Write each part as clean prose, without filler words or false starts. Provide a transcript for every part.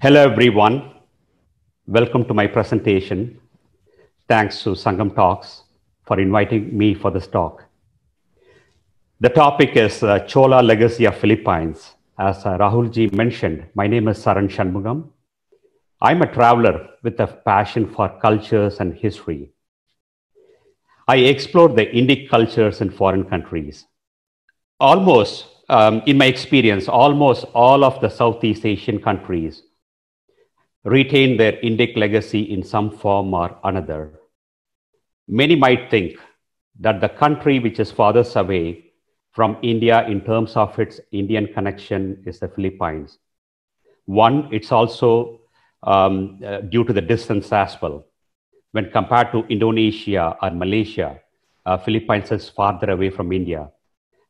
Hello, everyone. Welcome to my presentation. Thanks to Sangam Talks for inviting me for this talk. The topic is Chola Legacy of Philippines. As Rahul ji mentioned, my name is Saran Shanmugam. I'm a traveler with a passion for cultures and history. I explore the Indic cultures in foreign countries. In my experience, almost all of the Southeast Asian countries retain their Indic legacy in some form or another. Many might think that the country which is farthest away from India in terms of its Indian connection is the Philippines. One, it's also due to the distance as well. When compared to Indonesia or Malaysia, Philippines is farther away from India.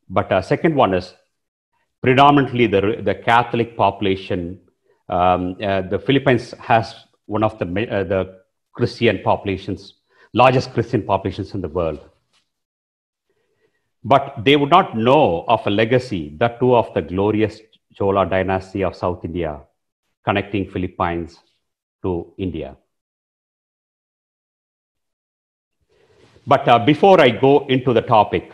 But second one is predominantly the Catholic population. The Philippines has one of the Christian populations, largest Christian populations in the world. But they would not know of a legacy, that too of the glorious Chola dynasty of South India, connecting Philippines to India. But before I go into the topic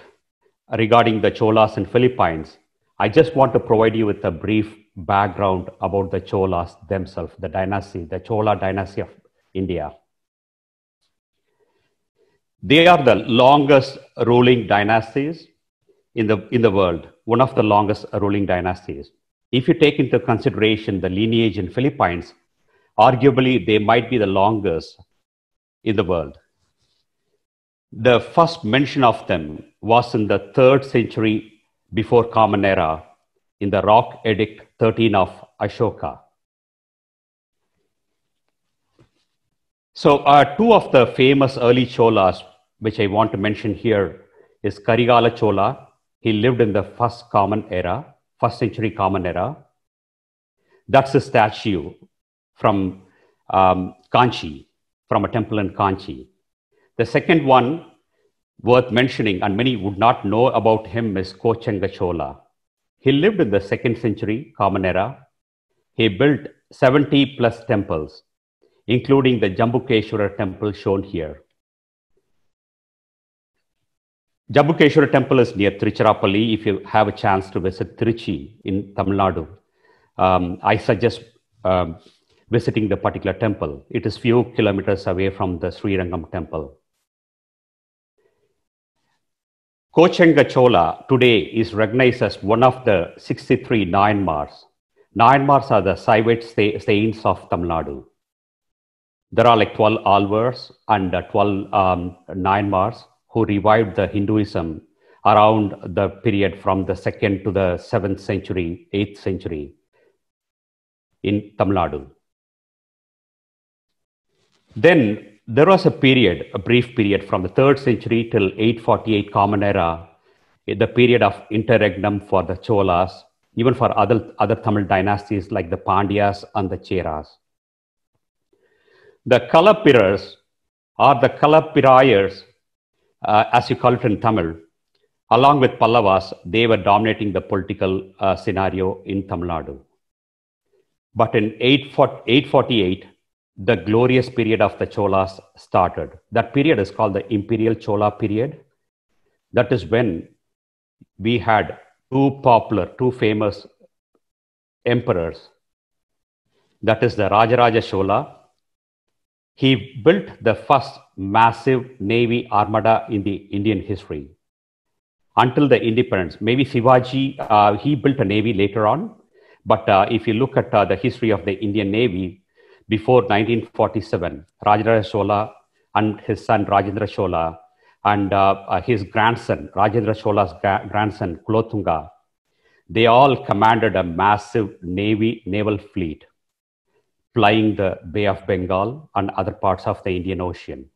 regarding the Cholas in Philippines, I just want to provide you with a brief background about the Cholas themselves, the dynasty, the Chola dynasty of India. They are the longest ruling dynasties in the world, one of the longest ruling dynasties. If you take into consideration the lineage in Philippines, arguably they might be the longest in the world. The first mention of them was in the 3rd century before Common Era in the Rock Edict 13 of Ashoka. So two of the famous early Cholas, which I want to mention here, is Karigala Chola. He lived in the first century Common Era. That's a statue from Kanchi, from a temple in Kanchi. The second one worth mentioning, and many would not know about him, is Kochenga Chola. He lived in the 2nd century Common Era. He built 70 plus temples, including the Jambukeshwara temple shown here. Jambukeshwara temple is near Tiruchirappalli. If you have a chance to visit Trichy in Tamil Nadu, I suggest visiting the particular temple. It is few kilometers away from the Srirangam temple. Kochenga Chola today is recognized as one of the 63 Nayanmars. Nayanmars are the Saivite saints of Tamil Nadu. There are like 12 Alvars and 12 Nayanmars who revived the Hinduism around the period from the 2nd to the 7th century, 8th century in Tamil Nadu. Then there was a brief period from the 3rd century till 848 Common Era, the period of interregnum for the Cholas, even for other Tamil dynasties like the Pandyas and the Cheras. The Kalappiras or the Kalappirayars, as you call it in Tamil, along with Pallavas, they were dominating the political scenario in Tamil Nadu. But in 848, the glorious period of the Cholas started. That period is called the Imperial Chola period. That is when we had two famous emperors. That is the Rajaraja Chola. He built the first massive navy armada in the Indian history. Until the independence, maybe Shivaji, he built a navy later on. But if you look at the history of the Indian Navy, before 1947, Rajaraja Chola and his son Rajendra Chola and his grandson, Rajendra Chola's grandson, Kulothunga, they all commanded a massive naval fleet, plying the Bay of Bengal and other parts of the Indian Ocean.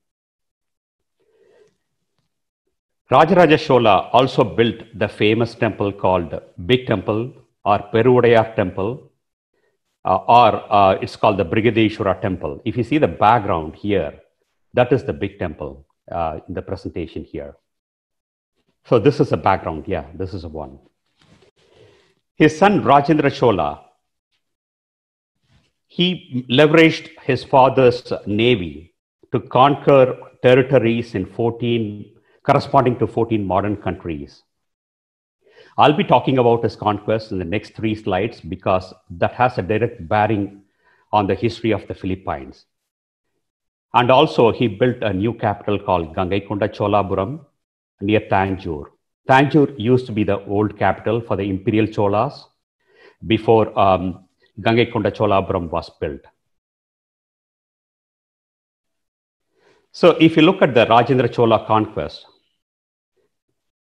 Rajaraja Chola also built the famous temple called Big Temple or Peruvadayar Temple, or it's called the Brigadeshwara Temple. If you see the background here, that is the big temple in the presentation here. So this is a background, yeah, this is a one. His son Rajendra Chola He leveraged his father's navy to conquer territories in 14, corresponding to 14 modern countries. I'll be talking about his conquest in the next 3 slides because that has a direct bearing on the history of the Philippines. And also, he built a new capital called Gangaikonda Cholapuram near Tanjore. Tanjore used to be the old capital for the Imperial Cholas before Gangaikonda Cholapuram was built. So if you look at the Rajendra Chola conquest,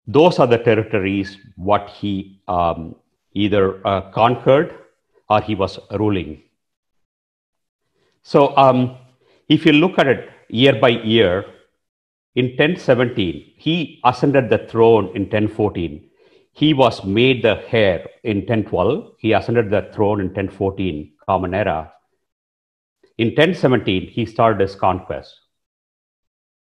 those are the territories what he either conquered or he was ruling. So if you look at it year by year, in 1017, he ascended the throne in 1014. He was made the heir in 1012. He ascended the throne in 1014, Common Era. In 1017, he started his conquest.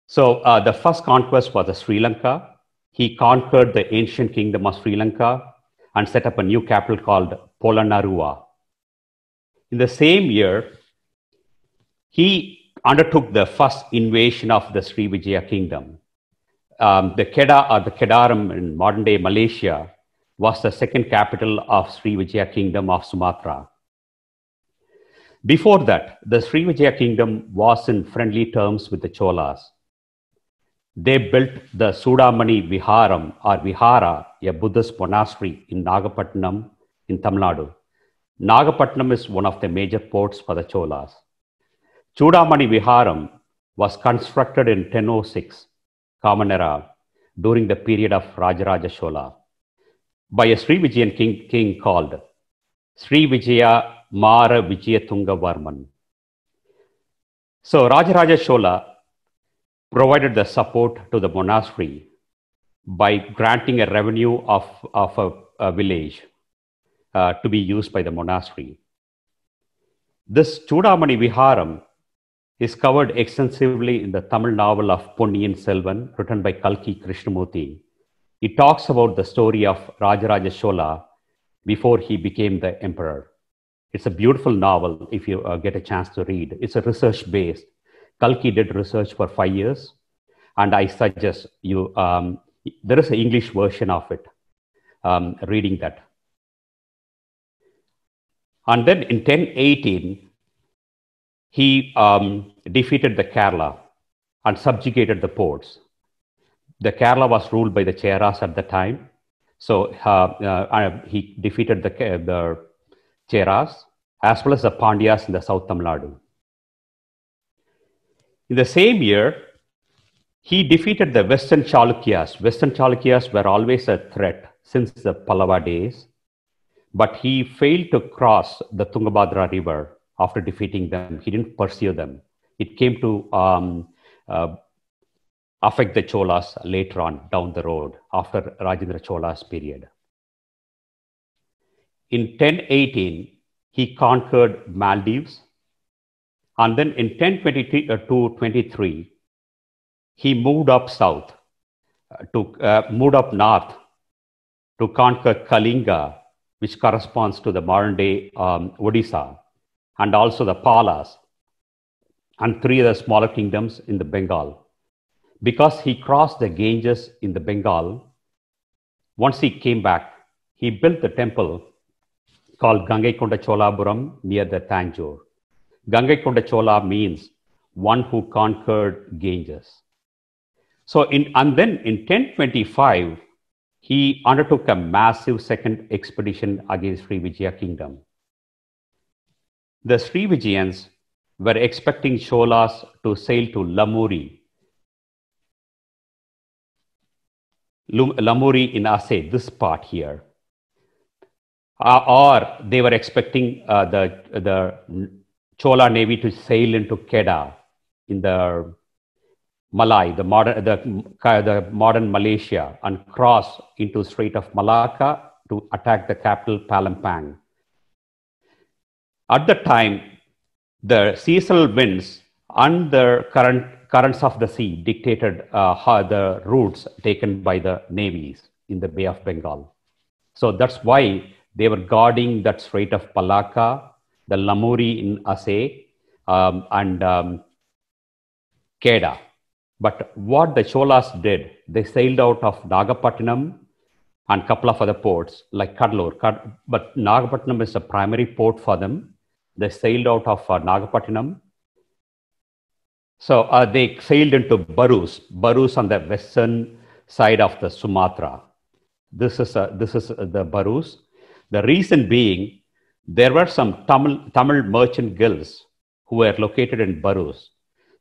So the first conquest was Sri Lanka. He conquered the ancient kingdom of Sri Lanka and set up a new capital called Polonnaruwa. In the same year, he undertook the first invasion of the Srivijaya kingdom. The Kedah or the Kedaram in modern day Malaysia was the second capital of Srivijaya kingdom of Sumatra. Before that, the Srivijaya kingdom was in friendly terms with the Cholas. They built the Sudamani Viharam or Vihara, a Buddhist monastery in Nagapattinam in Tamil Nadu. Nagapattinam is one of the major ports for the Cholas. Chudamani Viharam was constructed in 1006, Common Era, during the period of Rajaraja Chola, by a Srivijayan king called Srivijaya Mara Vijayatunga Varman. So Rajaraja Chola provided the support to the monastery by granting a revenue of a village to be used by the monastery. This Chudamani Viharam is covered extensively in the Tamil novel of Ponniyin Selvan, written by Kalki Krishnamurti. It talks about the story of Rajaraja Chola before he became the emperor. It's a beautiful novel if you get a chance to read. It's a research-based. Kalki did research for 5 years, and I suggest you, there is an English version of it, reading that. And then in 1018, he defeated the Kerala and subjugated the ports. The Kerala was ruled by the Cheras at the time. So he defeated the Cheras as well as the Pandyas in the South Tamil Nadu. In the same year, he defeated the Western Chalukyas. Western Chalukyas were always a threat since the Pallava days, but he failed to cross the Tungabhadra river. After defeating them, he didn't pursue them. It came to affect the Cholas later on down the road after Rajendra Chola's period. In 1018, he conquered Maldives. And then in 1022-23, he moved up south, moved up north to conquer Kalinga, which corresponds to the modern day Odisha, and also the Palas, and 3 other smaller kingdoms in the Bengal. Because he crossed the Ganges in the Bengal, once he came back, he built the temple called Gangaikonda Cholapuram near the Tanjore. Gangaikonda Chola means one who conquered Ganges. So and then in 1025, he undertook a massive second expedition against Srivijaya kingdom. The Srivijayans were expecting Cholas to sail to Lamuri. Lamuri in Aceh, this part here. Or they were expecting the Chola navy to sail into Kedah in the Malay, the modern Malaysia, and cross into Strait of Malacca to attack the capital Palembang. At the time, the seasonal winds and the currents of the sea dictated the routes taken by the navies in the Bay of Bengal. So that's why they were guarding that Strait of Malacca the Lamuri in Aceh, and Kedah. But what the Cholas did, they sailed out of Nagapattinam and a couple of other ports like Kadalur. But Nagapattinam is the primary port for them. They sailed out of Nagapattinam. So they sailed into Barus on the western side of the Sumatra. This is the Barus. The reason being, there were some Tamil merchant guilds who were located in Barus.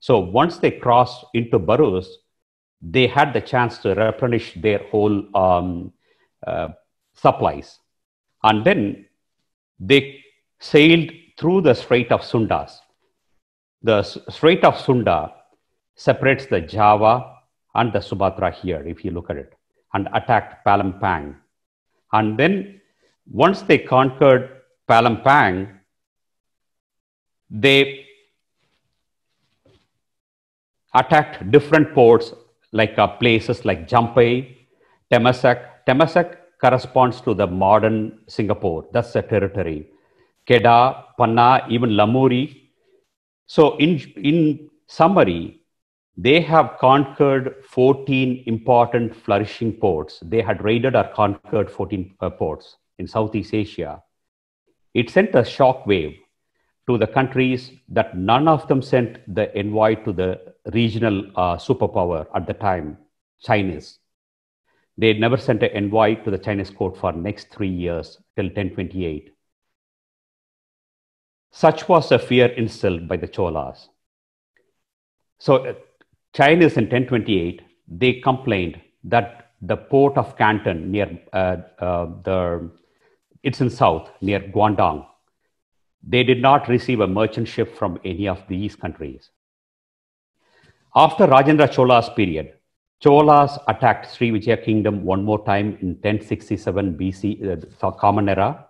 So once they crossed into Barus, they had the chance to replenish their whole supplies. And then they sailed through the Strait of Sundas. The Strait of Sunda separates the Java and the Sumatra here, if you look at it, and attacked Palembang. And then once they conquered Palembang, they attacked different ports like places like Jampai, Temasak. Temasak corresponds to the modern Singapore. That's the territory. Kedah, Panna, even Lamuri. So in summary, they have conquered 14 important flourishing ports. They had raided or conquered 14 ports in Southeast Asia. It sent a shock wave to the countries that none of them sent the envoy to the regional superpower at the time, Chinese. They never sent an envoy to the Chinese court for next 3 years till 1028. Such was the fear instilled by the Cholas. So Chinese in 1028, they complained that the port of Canton near it's in south near Guangdong. They did not receive a merchant ship from any of these countries. After Rajendra Chola's period, Cholas attacked Srivijaya kingdom one more time in 1067 BC, Common Era.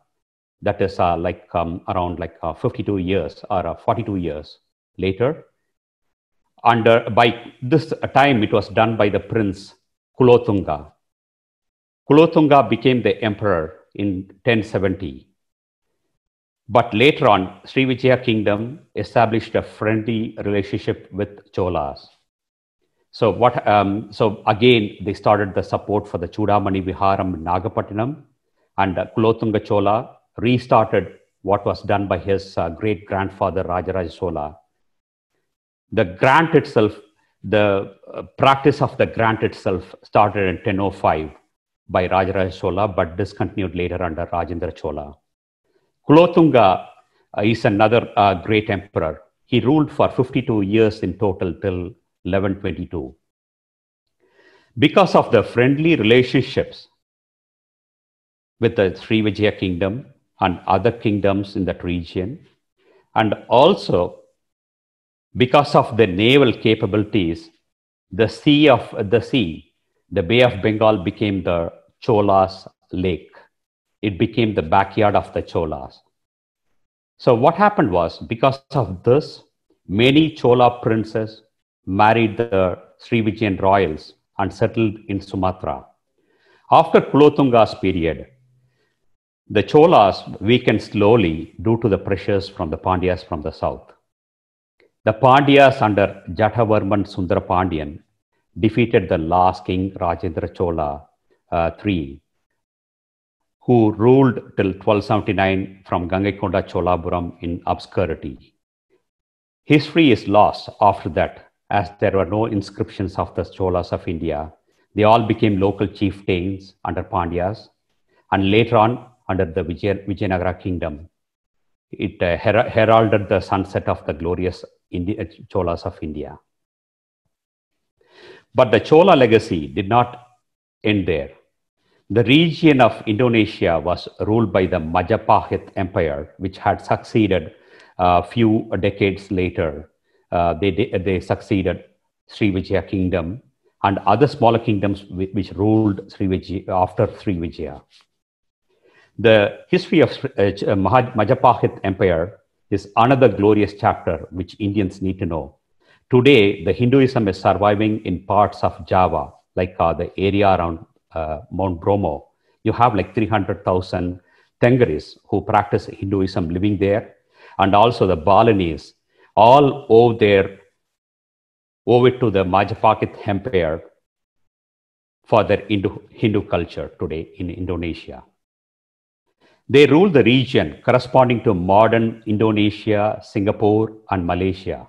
That is around 52 years or 42 years later. And by this time, it was done by the prince Kulothunga. Kulothunga became the emperor in 1070. But later on, Srivijaya kingdom established a friendly relationship with Cholas. So so again, they started the support for the Chudamani Viharam in Nagapattinam, and Kulothunga Chola restarted what was done by his great-grandfather Rajaraja Chola. The grant itself, the practice of the grant itself started in 1005 by Rajaraja Chola, but discontinued later under Rajendra Chola. Kulothunga is another great emperor. He ruled for 52 years in total till 1122. Because of the friendly relationships with the Srivijaya kingdom and other kingdoms in that region, and also because of the naval capabilities, the Bay of Bengal became the Cholas lake. It became the backyard of the Cholas. So what happened was, because of this, many Chola princes married the Srivijayan royals and settled in Sumatra. After Kulothunga's period, the Cholas weakened slowly due to the pressures from the Pandyas from the south. The Pandyas under Jatavarman Sundarapandyan defeated the last king Rajendra Chola III, who ruled till 1279 from Gangaikonda Cholapuram in obscurity. History is lost after that, as there were no inscriptions of the Cholas of India. They all became local chieftains under Pandyas, and later on under the Vijayanagara kingdom. It heralded the sunset of the glorious Cholas of India. But the Chola legacy did not end there. The region of Indonesia was ruled by the Majapahit Empire, which had succeeded a few decades later. They succeeded Srivijaya kingdom and other smaller kingdoms which ruled Srivijaya after Srivijaya. The history of Majapahit Empire is another glorious chapter which Indians need to know. Today, the Hinduism is surviving in parts of Java, like the area around Mount Bromo. You have like 300,000 Tengaris who practice Hinduism living there. and also the Balinese all owe it to the Majapahit Empire for their Hindu culture today in Indonesia. They ruled the region corresponding to modern Indonesia, Singapore, and Malaysia.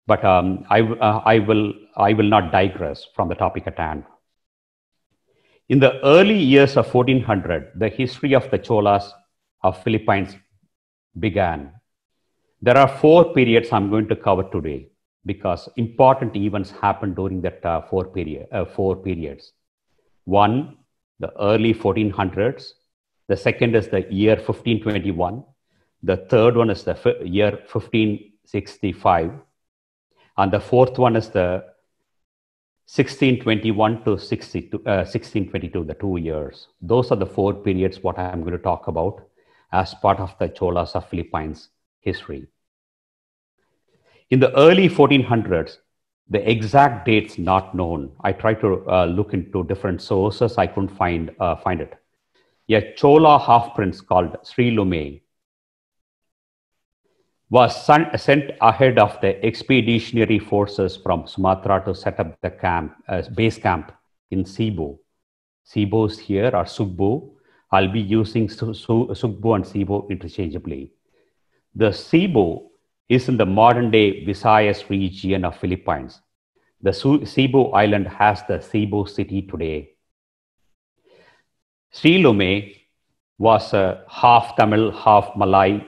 But I will not digress from the topic at hand. In the early years of 1400, the history of the Cholas of Philippines began. There are 4 periods I'm going to cover today because important events happened during that 4 periods. One, the early 1400s. The second is the year 1521. The third one is the year 1565. And the fourth one is the 1621 to 1622, the 2 years. Those are the 4 periods what I'm going to talk about as part of the Cholas of Philippines history. In the early 1400s, the exact dates not known. I tried to look into different sources. I couldn't find it. A Chola half-prince called Sri Lume was sent ahead of the expeditionary forces from Sumatra to set up the base camp in Cebu. Cebu is here, or Sugbu. I'll be using Sugbu and Cebu interchangeably. The Cebu is in the modern-day Visayas region of Philippines. The Cebu island has the Cebu city today. Sri Lume was a half Tamil, half Malay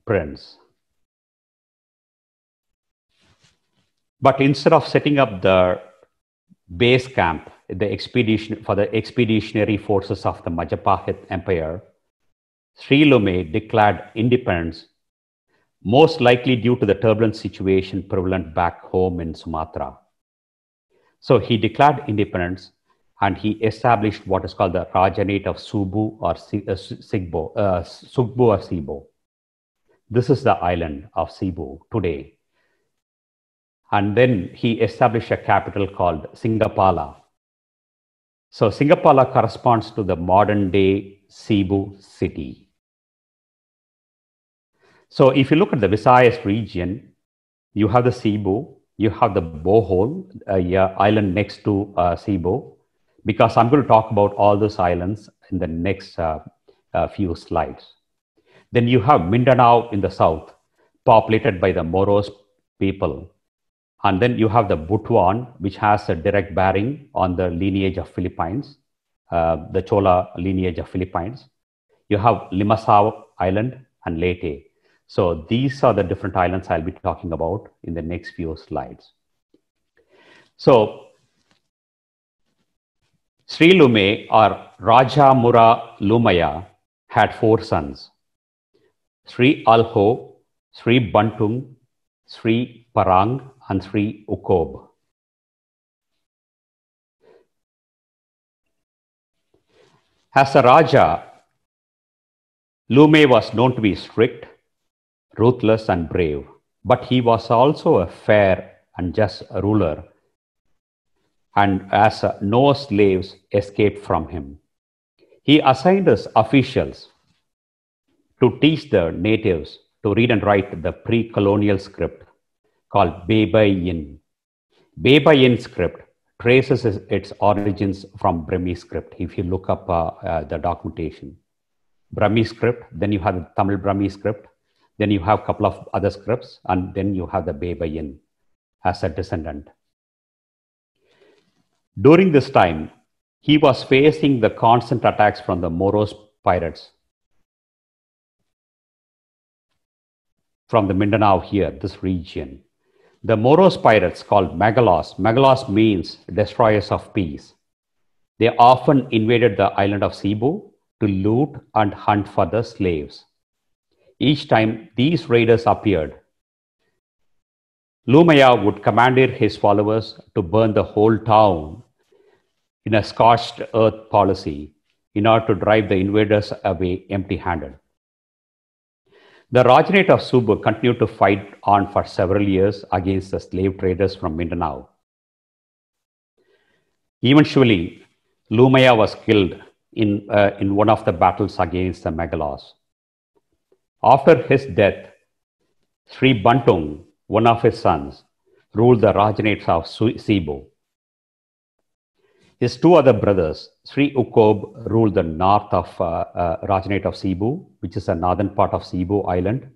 prince. But instead of setting up the base camp for the expeditionary forces of the Majapahit Empire, Sri Lume declared independence, most likely due to the turbulent situation prevalent back home in Sumatra. So he declared independence and he established what is called the Rajanate of Sugbu or Cebu. This is the island of Cebu today. And then he established a capital called Singapala. So Singapala corresponds to the modern day Cebu city. So if you look at the Visayas region, you have the Cebu, you have the Bohol, island next to Cebu, because I'm going to talk about all those islands in the next few slides. Then you have Mindanao in the south, populated by the Moros people. And then you have the Butuan, which has a direct bearing on the lineage of Philippines, the Chola lineage of Philippines. You have Limasaw Island and Leyte. So these are the different islands I'll be talking about in the next few slides. So Sri Lume or Raja Mura Lumaya had 4 sons: Sri Alho, Sri Bantung, Sri Parang, and Sri Ukob. As a Raja, Lume was known to be strict, ruthless, and brave, but he was also a fair and just ruler, and as no slaves escaped from him. He assigned his officials to teach the natives to read and write the pre-colonial script called Baybayin. Baybayin script traces its origins from Burmese script. If you look up the documentation, Burmese script, then you have the Tamil Burmese script, then you have a couple of other scripts, and then you have the Baybayin as a descendant. During this time, he was facing the constant attacks from the Moros pirates from the Mindanao here, this region. The Moros pirates called Magalos. Magalos means destroyers of peace. They often invaded the island of Cebu to loot and hunt for the slaves. Each time these raiders appeared, Lumaya would commandeer his followers to burn the whole town in a scorched earth policy in order to drive the invaders away empty-handed. The Rajanate of Cebu continued to fight on for several years against the slave traders from Mindanao. Eventually, Lumaya was killed in one of the battles against the Magalos. After his death, Sri Bantung, one of his sons, ruled the Rajanates of Cebu. His two other brothers, Sri Ukob, ruled the north of Rajanate of Cebu, which is the northern part of Cebu Island.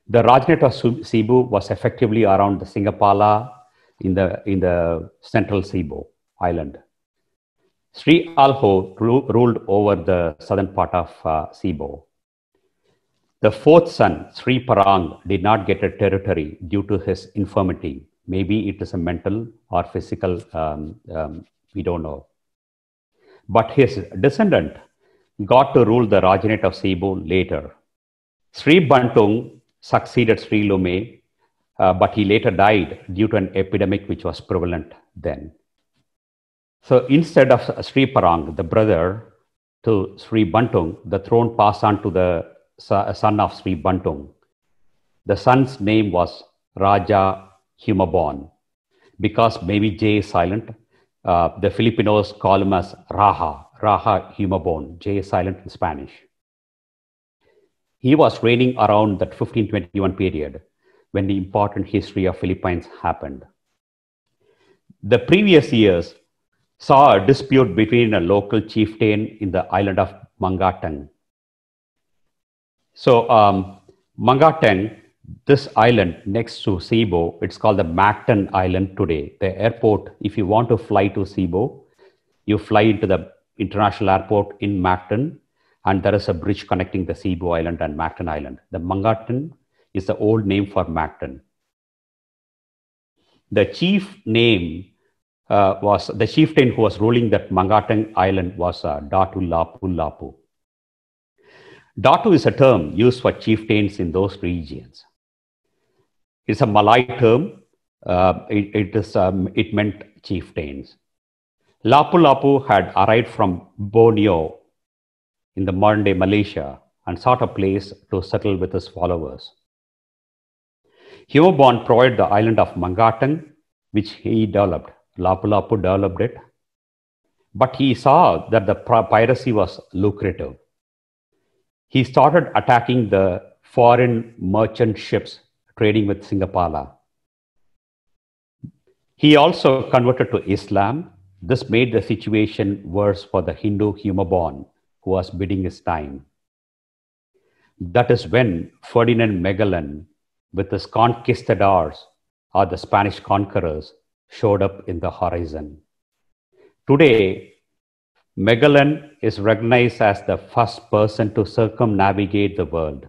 The Rajanate of Cebu was effectively around the Singapala in the central Cebu Island. Sri Alho ruled over the southern part of Cebu. The fourth son, Sri Parang, did not get a territory due to his infirmity. Maybe it is a mental or physical, we don't know. But his descendant got to rule the Rajanate of Cebu later. Sri Bantung succeeded Sri Lume, but he later died due to an epidemic which was prevalent then. So instead of Sri Parang, the brother to Sri Bantung, the throne passed on to the son of Sri Bantung. The son's name was Raja Humabon. Because maybe J is silent, the Filipinos call him as Raja Humabon. J is silent in Spanish. He was reigning around that 1521 period when the important history of Philippines happened. The previous years saw a dispute between a local chieftain in the island of Mangatang. So Mangatang, this island next to Cebu, it's called the Mactan Island today. The airport, if you want to fly to Cebu, you fly into the international airport in Mactan, and there is a bridge connecting the Cebu Island and Mactan Island. The Mangatang is the old name for Mactan. The chief name was, the chieftain who was ruling that Mangatang Island was Datu Lapu Lapu. Datu is a term used for chieftains in those regions. It's a Malay term. It meant chieftains. Lapu Lapu had arrived from Borneo in the modern day Malaysia and sought a place to settle with his followers. Humabon provided the island of Mangatang, which he developed. Lapu Lapu developed it. But he saw that the piracy was lucrative. He started attacking the foreign merchant ships trading with Singapala. He also converted to Islam. This made the situation worse for the Hindu Humabon, who was biding his time. That is when Ferdinand Magellan, with his conquistadors, or the Spanish conquerors, showed up in the horizon. Today, Magellan is recognized as the first person to circumnavigate the world.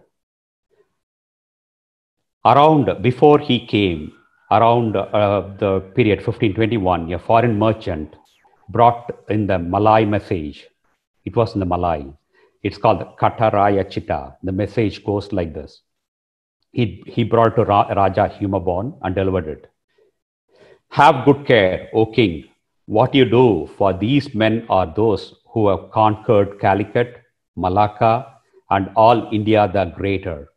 Before he came, around the period 1521, a foreign merchant brought in the Malay message. It was in the Malay. It's called Kata Raya Chitta. The message goes like this. He brought to Raja Humabon and delivered it. Have good care, O king. What you do for these men are those who have conquered Calicut, Malacca, and all India the greater.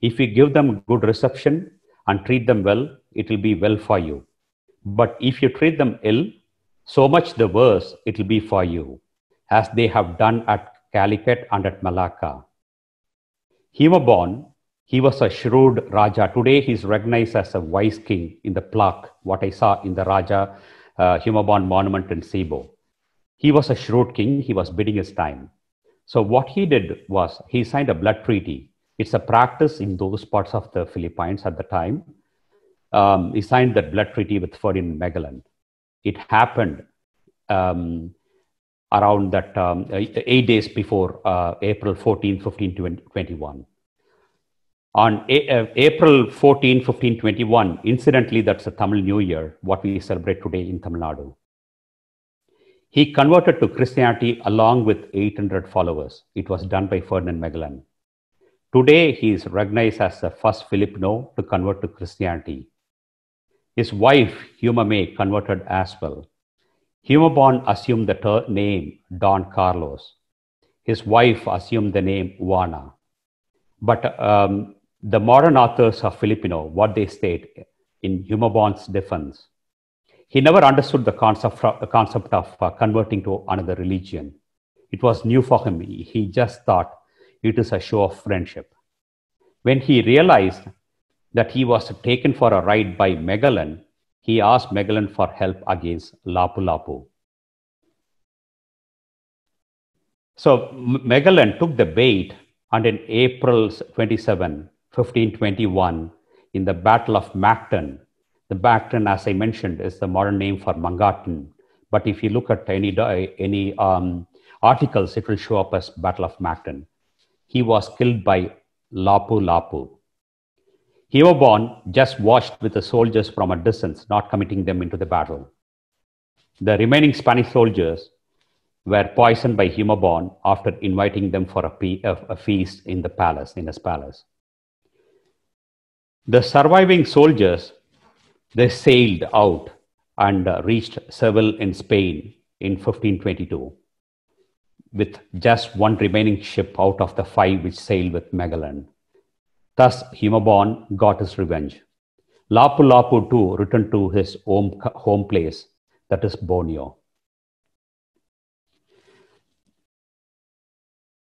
If you give them good reception and treat them well, it will be well for you. But if you treat them ill, so much the worse it will be for you, as they have done at Calicut and at Malacca. Humabon, he was a shrewd Raja. Today he is recognized as a wise king in the plaque, what I saw in the Raja Humabon monument in Cebu. He was a shrewd king. He was biding his time. So what he did was he signed a blood treaty. It's a practice in those parts of the Philippines at the time. He signed that blood treaty with Ferdinand Magellan. It happened around that 8 days before April 14, 1521. On April 14, 1521, incidentally, that's a Tamil New Year, what we celebrate today in Tamil Nadu. He converted to Christianity along with 800 followers. It was done by Ferdinand Magellan. Today, he is recognized as the first Filipino to convert to Christianity. His wife, Humame, converted as well. Humabon assumed the name Don Carlos. His wife assumed the name Juana. But the modern authors of Filipino, what they state in Humabon's defense, he never understood the concept of converting to another religion. It was new for him. He just thought it is a show of friendship. When he realized that he was taken for a ride by Megalon, he asked Megalon for help against Lapu-Lapu. So Megalon took the bait, and in April 27, 1521, in the Battle of Mactan, the Mactan, as I mentioned, is the modern name for Mangaten. But if you look at any articles, it will show up as Battle of Mactan. He was killed by Lapu-Lapu. Humabon just watched with the soldiers from a distance, not committing them into the battle. The remaining Spanish soldiers were poisoned by Humabon after inviting them for a feast in the palace, in his palace. The surviving soldiers, they sailed out and reached Seville in Spain in 1522, with just one remaining ship out of the 5 which sailed with Megalon. Thus, Humabon got his revenge. Lapu-Lapu too returned to his home place, that is Borneo.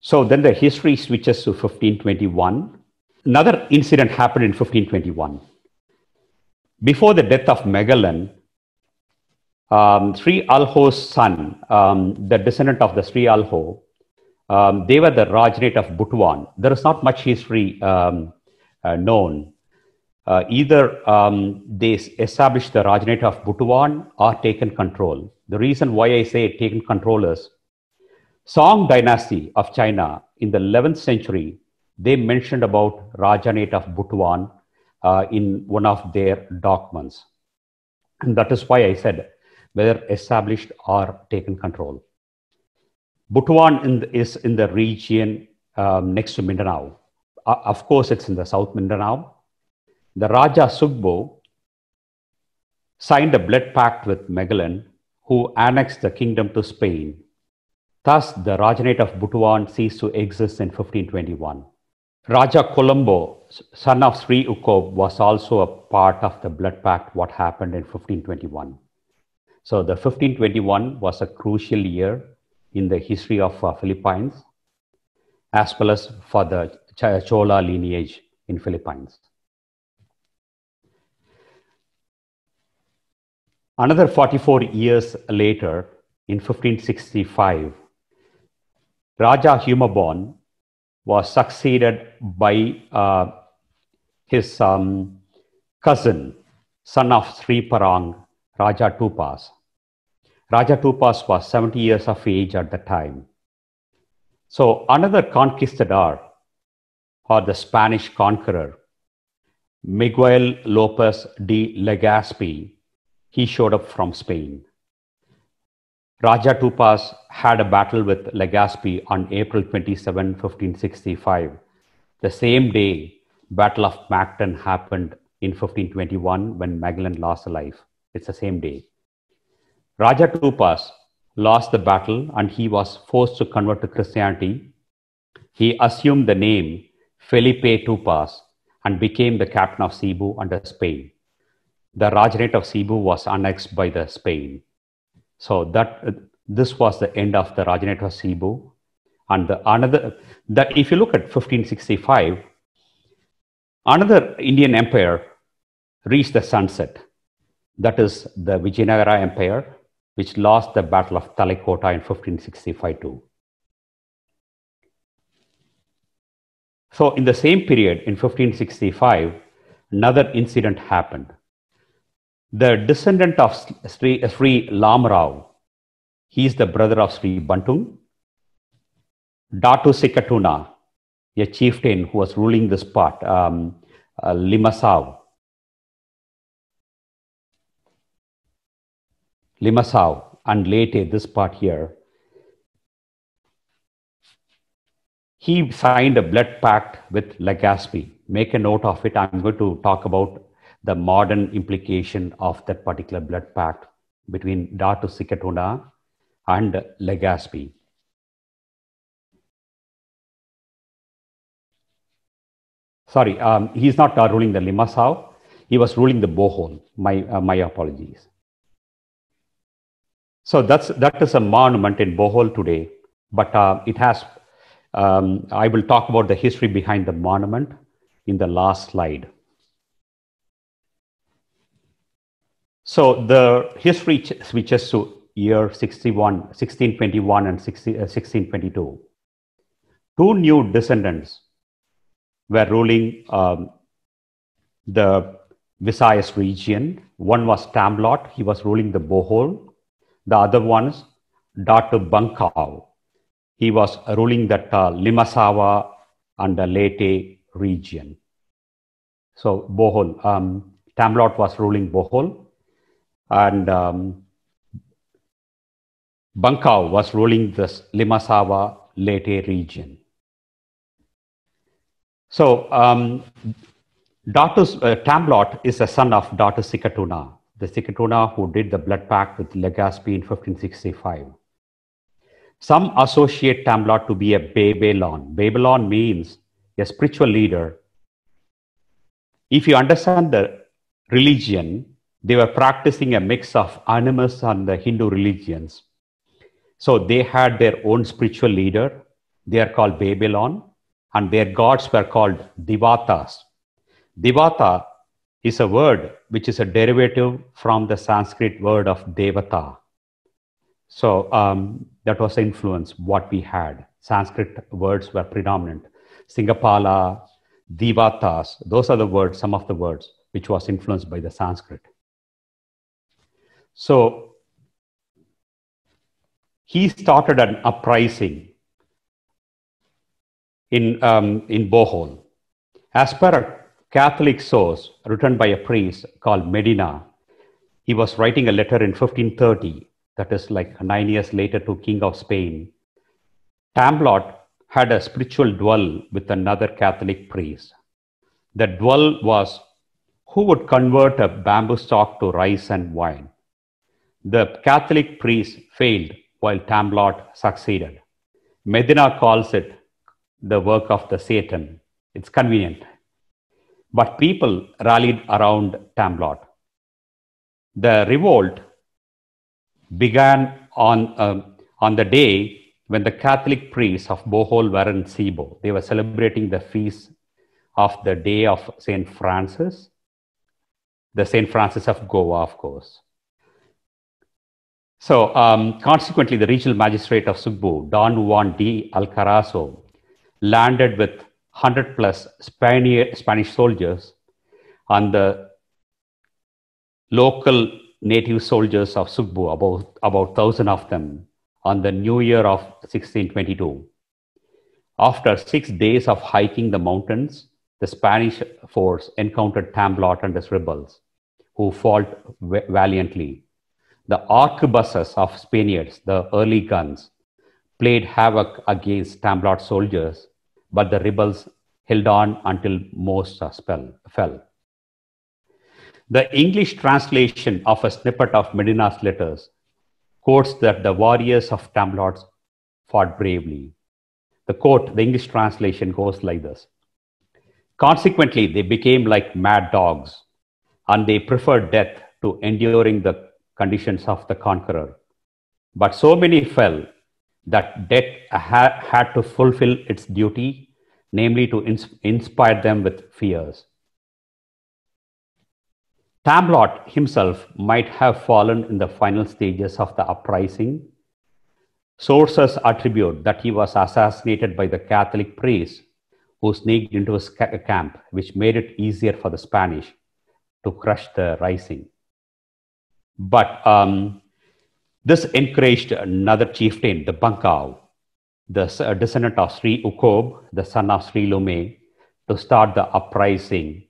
So then the history switches to 1521. Another incident happened in 1521. Before the death of Megalon, Sri Alho's son, the descendant of the Sri Alho, they were the Rajanate of Butuan. There is not much history known. Either they established the Rajanate of Butuan or taken control. The reason why I say taken control is Song dynasty of China in the 11th century, they mentioned about Rajanate of Butuan in one of their documents. And that is why I said whether established or taken control. Butuan is in the region next to Mindanao. Of course, it's in the South Mindanao. The Raja Sugbo signed a blood pact with Megalon, who annexed the kingdom to Spain. Thus, the Rajanate of Butuan ceased to exist in 1521. Raja Colombo, son of Sri Ukob, was also a part of the blood pact, what happened in 1521. So the 1521 was a crucial year in the history of Philippines, as well as for the Chola lineage in Philippines. Another 44 years later, in 1565, Raja Humabon was succeeded by his cousin, son of Sri Parang, Raja Tupas. Raja Tupas was 70 years of age at the time. So another conquistador, or the Spanish conqueror, Miguel Lopez de Legazpi, he showed up from Spain. Raja Tupas had a battle with Legazpi on April 27, 1565. The same day, Battle of Mactan happened in 1521 when Magellan lost a life. It's the same day. Raja Tupas lost the battle and he was forced to convert to Christianity. He assumed the name Felipe Tupas and became the captain of Cebu under Spain. The Rajanate of Cebu was annexed by the Spain. So this was the end of the Rajanate of Cebu. And if you look at 1565, another Indian empire reached the sunset. That is the Vijayanagara Empire, which lost the Battle of Talikota in 1565 too. So in the same period, in 1565, another incident happened. The descendant of Sri Lamrao, he is the brother of Sri Bantung, Datu Sikatuna, a chieftain who was ruling this part, Limasaw, and later this part here, he signed a blood pact with Legazpi. Make a note of it. I'm going to talk about the modern implication of that particular blood pact between Datu Sikatuna and Legazpi. Sorry, he's not ruling the Limasaw. He was ruling the Bohol. My apologies. So that is a monument in Bohol today, but it has. I will talk about the history behind the monument in the last slide. So the history switches to year 1621 and 1622. Two new descendants were ruling the Visayas region. One was Tamblot, he was ruling the Bohol. The other one's Datu Bankau, he was ruling that Limasawa and the Leyte region. So Bohol, Tamblot was ruling Bohol, and Bankau was ruling this Limasawa Leyte region. So Tamblot is the son of Datu Sikatuna, the Sikatuna who did the blood pact with Legazpi in 1565. Some associate Tamblot to be a Babylon. Babylon means a spiritual leader. If you understand the religion, they were practicing a mix of animist and the Hindu religions. So they had their own spiritual leader. They are called Babylon, and their gods were called Devatas. Devata is a word which is a derivative from the Sanskrit word of Devata. So that was the influence what we had. Sanskrit words were predominant. Singapala, Devatas, those are the words, some of the words which was influenced by the Sanskrit. So he started an uprising in Bohol. As per a Catholic source written by a priest called Medina, he was writing a letter in 1530, that is like 9 years later, to King of Spain. Tamblot had a spiritual duel with another Catholic priest. The duel was who would convert a bamboo stalk to rice and wine. The Catholic priest failed while Tamblot succeeded. Medina calls it the work of the Satan. It's convenient. But people rallied around Tamblot. The revolt began on the day when the Catholic priests of Bohol were in Cebu. They were celebrating the feast of the day of St. Francis, the St. Francis of Goa, of course. So consequently, the regional magistrate of Sugbu, Don Juan D. Alcarazo, landed with 100 plus Spanish soldiers and the local native soldiers of Sugbu, about 1,000 of them, on the new year of 1622. After 6 days of hiking the mountains, the Spanish force encountered Tamblot and his rebels, who fought valiantly. The arquebuses of Spaniards, the early guns, played havoc against Tamblot soldiers, but the rebels held on until most fell. The English translation of a snippet of Medina's letters quotes that the warriors of Tamblot fought bravely. The quote, the English translation goes like this: consequently, they became like mad dogs, and they preferred death to enduring the conditions of the conqueror. But so many fell that death had to fulfill its duty, namely to inspire them with fears. Tamblot himself might have fallen in the final stages of the uprising. Sources attribute that he was assassinated by the Catholic priest who sneaked into his camp, which made it easier for the Spanish to crush the rising. But this encouraged another chieftain, the Bankau, the descendant of Sri Ukob, the son of Sri Lume, to start the uprising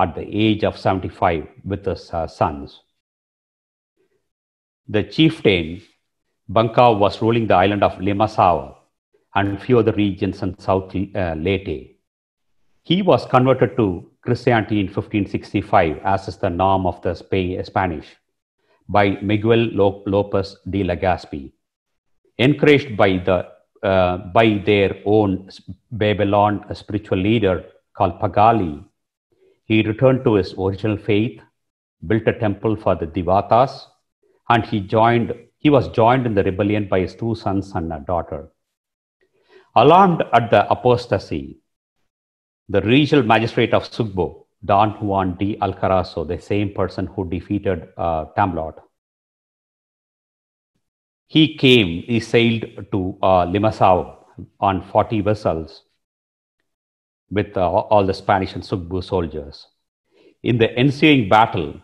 at the age of 75 with his sons. The chieftain, Bankau, was ruling the island of Limasawa and few other regions in South Leyte. He was converted to Christianity in 1565, as is the norm of the Spanish, by Miguel Lopez de Legazpi. Encouraged by their own Babylon spiritual leader called Pagali, he returned to his original faith, built a temple for the Devatas, and he was joined in the rebellion by his 2 sons and a daughter. Alarmed at the apostasy, the regional magistrate of Sugbo, Don Juan de Alcarazo, the same person who defeated Tamblot. He sailed to Limassol on 40 vessels with all the Spanish and Sugbu soldiers. In the ensuing battle,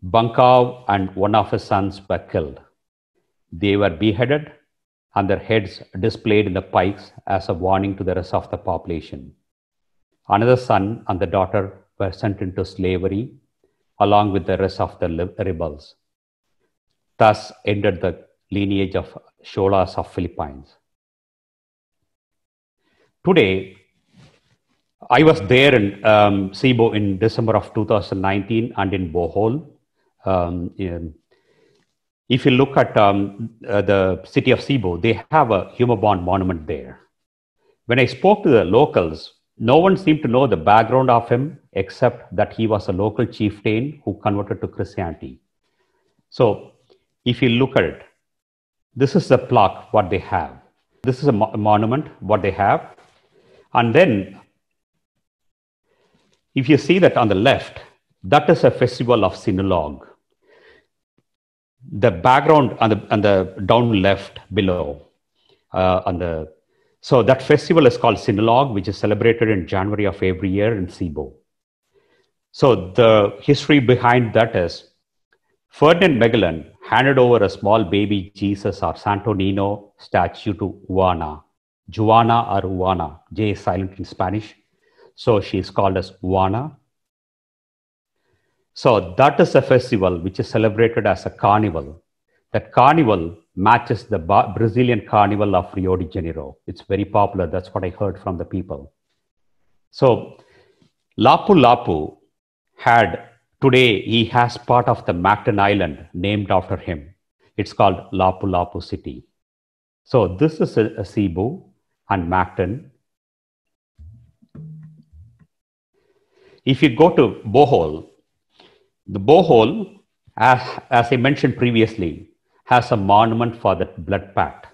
Bankau and one of his sons were killed. They were beheaded and their heads displayed in the pikes as a warning to the rest of the population. Another son and the daughter were sent into slavery along with the rest of the rebels. Thus ended the lineage of Cholas of Philippines. Today, I was there in Cebu in December of 2019 and in Bohol. If you look at the city of Cebu, they have a Humabon monument there. When I spoke to the locals, no one seemed to know the background of him except that he was a local chieftain who converted to Christianity. So if you look at it, this is the plaque, what they have. This is a monument, what they have. And then if you see that on the left, that is a festival of Sinulog. The background on the down left below, so that festival is called Sinulog, which is celebrated in January of every year in Cebu. So the history behind that is Ferdinand Magellan handed over a small baby Jesus or Santo Nino statue to Juana. Juana or Juana, J is silent in Spanish. So she is called as Juana. So that is a festival which is celebrated as a carnival. That carnival matches the Brazilian carnival of Rio de Janeiro. It's very popular. That's what I heard from the people. So Lapu-Lapu today he has part of the Mactan Island named after him. It's called Lapu-Lapu City. So this is a Cebu and Mactan. If you go to Bohol, the Bohol, as I mentioned previously, has a monument for the blood pact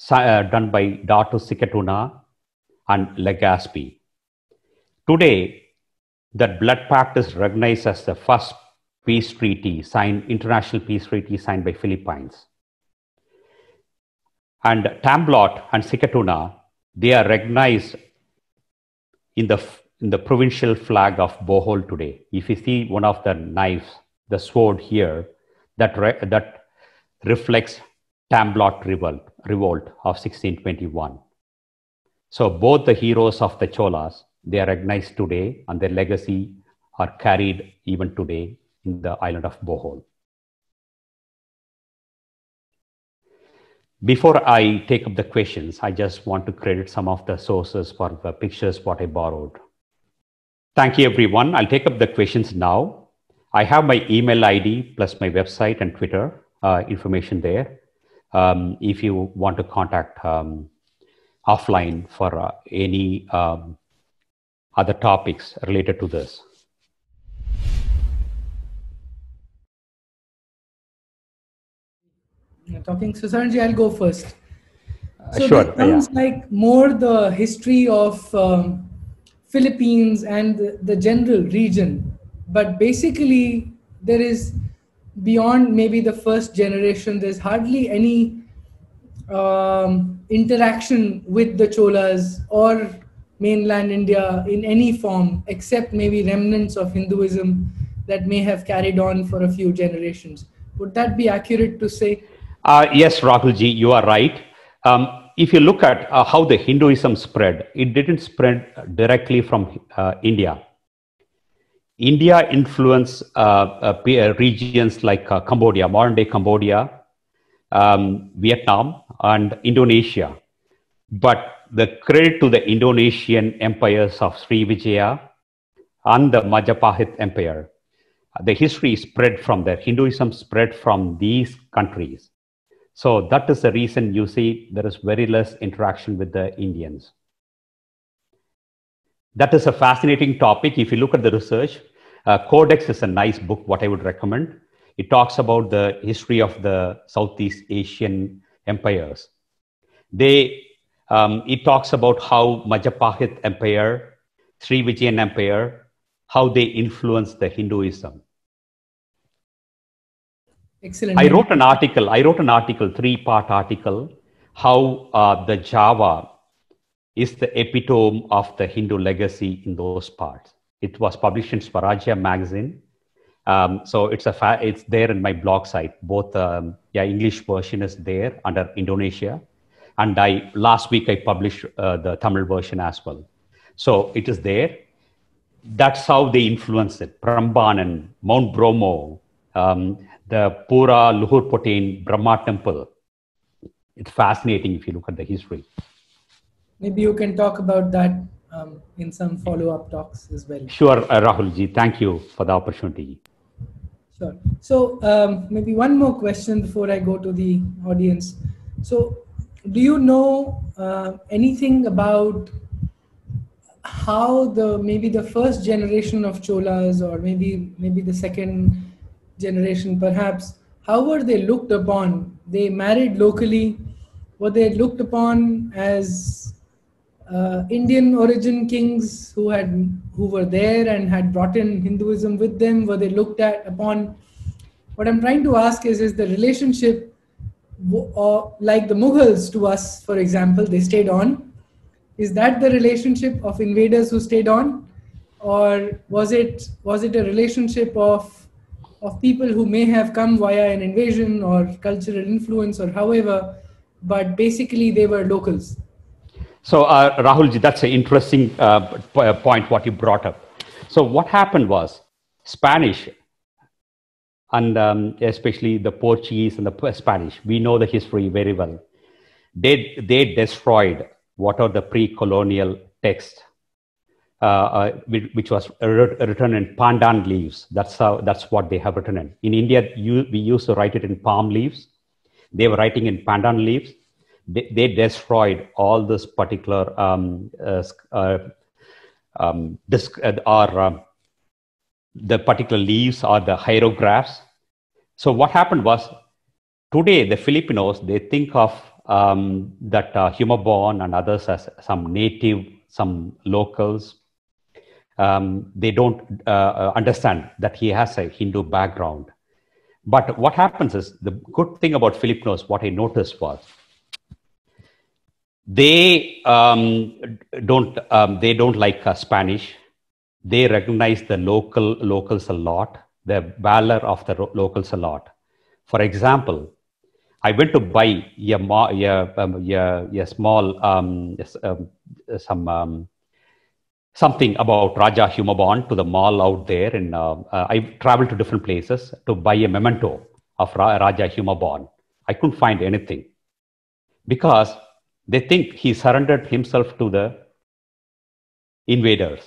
done by Datu Sikatuna and Legazpi. Today, that blood pact is recognized as the first peace treaty signed, international peace treaty signed by Philippines. And Tamblot and Sikatuna, they are recognized in the provincial flag of Bohol today. If you see one of the knives, the sword here, that reflects Tamblot revolt of 1621. So both the heroes of the Cholas, they are recognized today and their legacy are carried even today in the island of Bohol. Before I take up the questions, I just want to credit some of the sources for the pictures what I borrowed. Thank you, everyone. I'll take up the questions now. I have my email ID plus my website and Twitter information there. If you want to contact offline for any other topics related to this. Talking, so Saranji, I'll go first. So sure. This sounds like more the history of Philippines and the general region, but basically there is, beyond maybe the first generation, there's hardly any interaction with the Cholas or mainland India in any form, except maybe remnants of Hinduism that may have carried on for a few generations. Would that be accurate to say? Yes, Rahulji, you are right. If you look at how the Hinduism spread, it didn't spread directly from India. India influenced regions like Cambodia, modern day Cambodia, Vietnam, and Indonesia. But the credit to the Indonesian empires of Srivijaya and the Majapahit Empire, the history spread from there. Hinduism spread from these countries. So that is the reason you see there is very less interaction with the Indians. That is a fascinating topic. If you look at the research, Codex is a nice book, what I would recommend. It talks about the history of the Southeast Asian empires. It talks about how Majapahit Empire, Srivijayan Empire, how they influenced the Hinduism. Excellent. I wrote an article, three-part article, how the Java is the epitome of the Hindu legacy in those parts. It was published in Swarajya magazine. So it's there in my blog site. Both English version is there under Indonesia, and last week I published the Tamil version as well. So it is there. That's how they influenced it. Prambanan, Mount Bromo, the Pura Luhur Potain Brahma temple. It's fascinating if you look at the history. Maybe you can talk about that in some follow-up talks as well. Sure, Rahulji. Thank you for the opportunity. Sure. So maybe one more question before I go to the audience. So do you know anything about how maybe the first generation of Cholas, or maybe the second generation perhaps, how were they looked upon? They married locally. Were they looked upon as Indian origin kings who were there and had brought in Hinduism with them? Were they looked upon? What I'm trying to ask is the relationship, like the Mughals to us, for example, they stayed on. Is that the relationship of invaders who stayed on, or was it a relationship of people who may have come via an invasion or cultural influence or however, but basically they were locals? So Rahulji, that's an interesting point what you brought up. So what happened was Spanish, and especially the Portuguese and the Spanish, we know the history very well. They destroyed what are the pre-colonial text, which was written in pandan leaves. That's what they have written in. In India, we used to write it in palm leaves. They were writing in pandan leaves. They destroyed all this particular the particular leaves or the hieroglyphs. So what happened was, today the Filipinos, they think of that Humabon and others as some native, some locals. They don't understand that he has a Hindu background. But what happens is, the good thing about Filipinos, what I noticed was, they don't like Spanish. They recognize the locals a lot, the valor of the locals a lot. For example, I went to buy a small something about Raja Humabon to the mall out there, and I traveled to different places to buy a memento of Raja Humabon. I couldn't find anything because they think he surrendered himself to the invaders.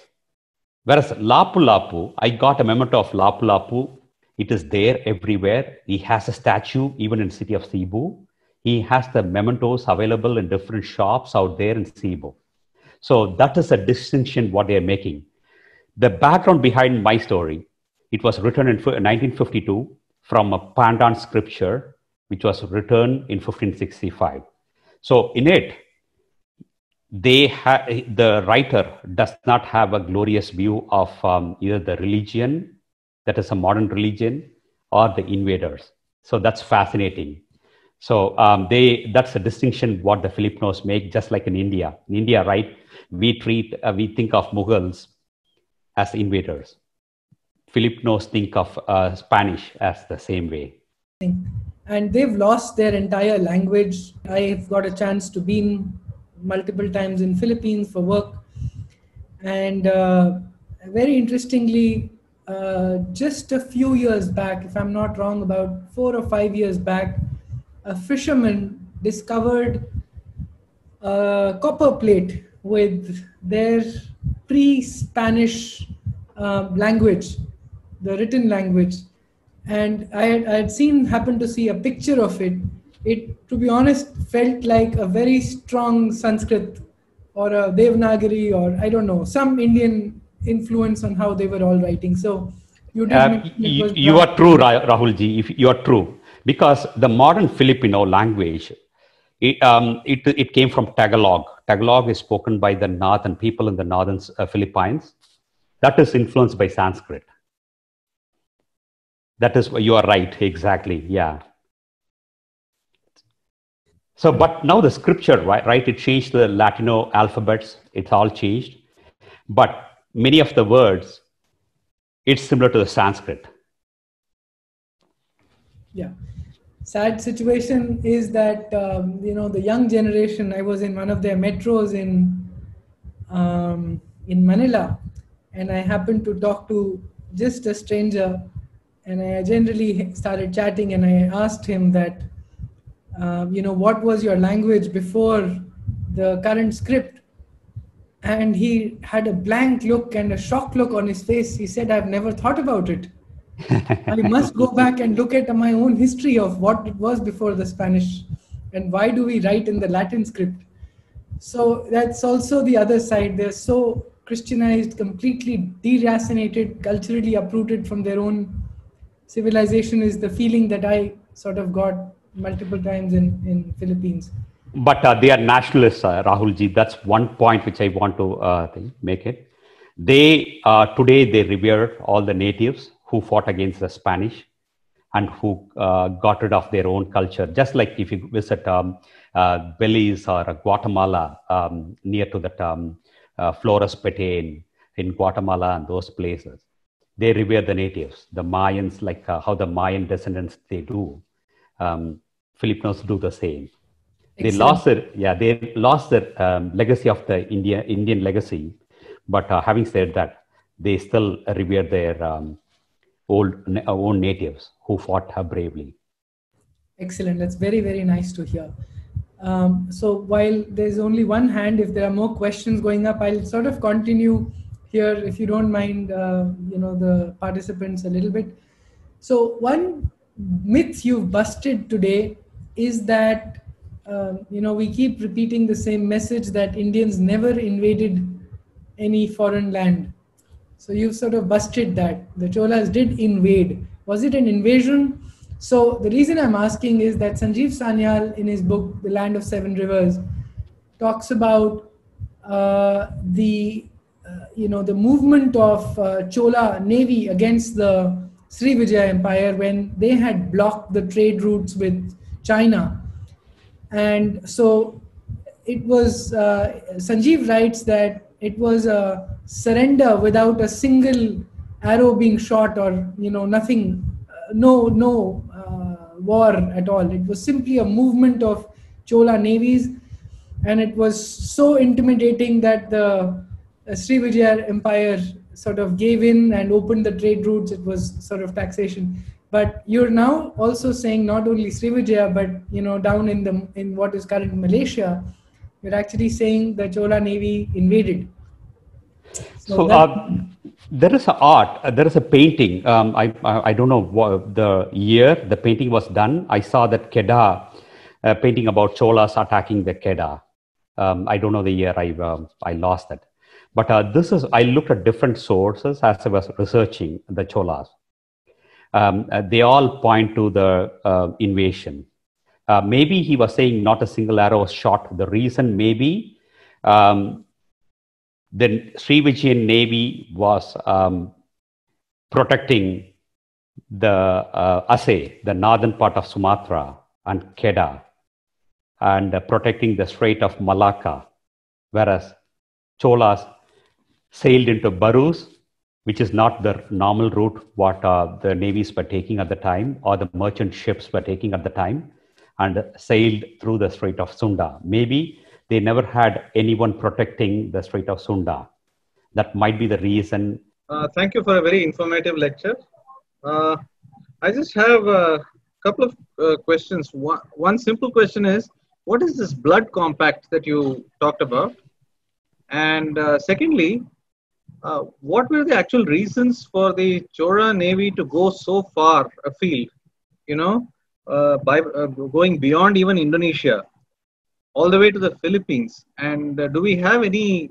Whereas Lapu-Lapu, I got a memento of Lapu-Lapu. It is there everywhere. He has a statue even in city of Cebu. He has the mementos available in different shops out there in Cebu. So that is a distinction what they are making. The background behind my story, it was written in 1952 from a Pandan scripture, which was written in 1565. So in it, the writer does not have a glorious view of either the religion, that is a modern religion, or the invaders. So that's fascinating. So that's a distinction what the Filipinos make, just like in India. In India, right, we think of Mughals as invaders. Filipinos think of Spanish as the same way. And they've lost their entire language. I've got a chance to be multiple times in Philippines for work. And very interestingly, just a few years back, if I'm not wrong, about 4 or 5 years back, a fisherman discovered a copper plate with their pre-Spanish language, the written language. And I had happened to see a picture of it. It, to be honest, felt like a very strong Sanskrit or a Devanagari, or I don't know, some Indian influence on how they were all writing. So you did you are true, Rahulji. You are true, because the modern Filipino language, it came from Tagalog. Tagalog is spoken by the northern people in the northern Philippines, That is influenced by Sanskrit. That is, you are right, exactly, yeah. So, but now the scripture, right, it changed the Latino alphabets, it's all changed. But many of the words, it's similar to the Sanskrit. Yeah. Sad situation is that, the young generation, I was in one of their metros in Manila, and I happened to talk to just a stranger, and I generally started chatting, and I asked him that, what was your language before the current script? And he had a blank look and a shocked look on his face. He said, I've never thought about it. I must go back and look at my own history of what it was before the Spanish and why do we write in the Latin script. So that's also the other side. They're so Christianized, completely deracinated, culturally uprooted from their own civilization is the feeling that I sort of got multiple times in Philippines. But they are nationalists, Rahulji. That's one point which I want to make it. They today they revere all the natives who fought against the Spanish and who got rid of their own culture. Just like if you visit Belize or Guatemala, near to that Flores Petén in Guatemala and those places, they revere the natives, the Mayans, like how the Mayan descendants they do. Filipinos do the same. They lost their legacy of the Indian legacy, but having said that, they still revere their own natives who fought bravely. Excellent. That's very, very nice to hear. So while there's only one hand, if there are more questions going up, I'll sort of continue here, if you don't mind, the participants a little bit. So one myth you've busted today is that we keep repeating the same message that Indians never invaded any foreign land. So you've sort of busted that. The Cholas did invade. Was it an invasion? So the reason I'm asking is that Sanjeev Sanyal, in his book, The Land of Seven Rivers, talks about the movement of Chola Navy against the Srivijaya Empire when they had blocked the trade routes with China. And so it was, Sanjeev writes that it was a surrender without a single arrow being shot or, nothing, no war at all. It was simply a movement of Chola navies. And it was so intimidating that the Srivijaya Empire sort of gave in and opened the trade routes. It was sort of taxation. But you're now also saying not only Srivijaya, but down in what is current Malaysia, you're actually saying the Chola Navy invaded. So there is a art, there is a painting. I don't know what the year the painting was done. I saw that Kedah painting about Cholas attacking the Kedah. I don't know the year. I lost it. But I looked at different sources as I was researching the Cholas. They all point to the invasion. Maybe he was saying not a single arrow was shot. The reason maybe the Srivijayan Navy was protecting the Aceh, the northern part of Sumatra and Kedah, and protecting the Strait of Malacca, whereas Cholas sailed into Barus, which is not the normal route what the navies were taking at the time, or the merchant ships were taking at the time, and sailed through the Strait of Sunda. Maybe they never had anyone protecting the Strait of Sunda. That might be the reason. Thank you for a very informative lecture. I just have a couple of questions. One simple question is, what is this blood compact that you talked about? And secondly, what were the actual reasons for the Chola Navy to go so far afield, by going beyond even Indonesia, all the way to the Philippines? And do we have any